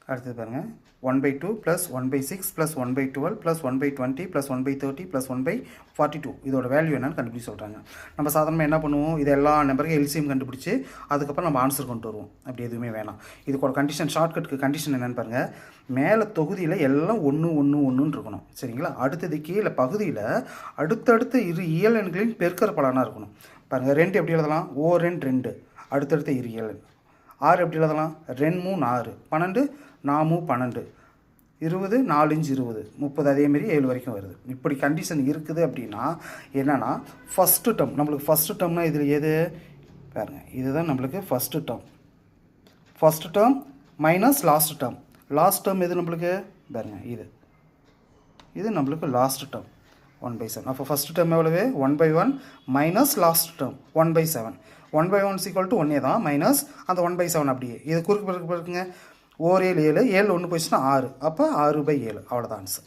அடுத்தது பாருங்கள் 1/2 plus 1/6 plus 1/12 plus 1/20 plus 1/30 plus 1/42 இதோட வேல்யூ என்னன்னு கண்டுபிடிச்சி சொல்கிறாங்க. நம்ம சாதாரணமாக என்ன பண்ணுவோம், இது எல்லா நம்பருக்கும் எல்சிஎம் கண்டுபிடிச்சி அதுக்கப்புறம் நம்ம ஆன்சர் கொண்டு வருவோம். அப்படி எதுவுமே வேணாம். இதுக்கோட கண்டிஷன், ஷார்ட்கட்டுக்கு கண்டிஷன் என்னென்னு பாருங்கள். மேலே தொகுதியில் எல்லாம் 1 1 1ன்னு இருக்கணும். சரிங்களா? அடுத்தது கீழே பகுதியில் அடுத்தடுத்த இரு இயல் எண்களின் பெருக்கற பலனாக இருக்கணும். பாருங்கள், 2 எப்படி எழுதலாம், ஓ 2 2 அடுத்தடுத்த இரு இயல் எண். 6 எப்படி எழுதலாம், 2 3 6 12 4 12 20 4 5 20 30 அதேமாரி 7 வரைக்கும் வருது. இப்படி கண்டிஷன் இருக்குது அப்படின்னா என்னென்னா ஃபஸ்ட்டு டேர்ம், நம்மளுக்கு ஃபஸ்ட்டு டேர்ம்னா இதில் எது பாருங்கள், இதுதான் நம்மளுக்கு first term. First term minus last term. Last term எது நம்மளுக்கு பாருங்கள், இது நம்மளுக்கு லாஸ்ட் டேர்ம் 1/7. அப்போ ஃபஸ்ட்டு டேர்ம் எவ்வளவு 1/1 மைனஸ் லாஸ்ட் டேர்ம் 1/7. 1/1 = 1 தான், மைனஸ் அந்த 1/7 அப்படியே இது குறுக்கு பிறகுங்க. 1 7 7 7 1 போயிடுச்சுன்னா 6, அப்போ 6/7 அவ்வளோதான் ஆன்சர்.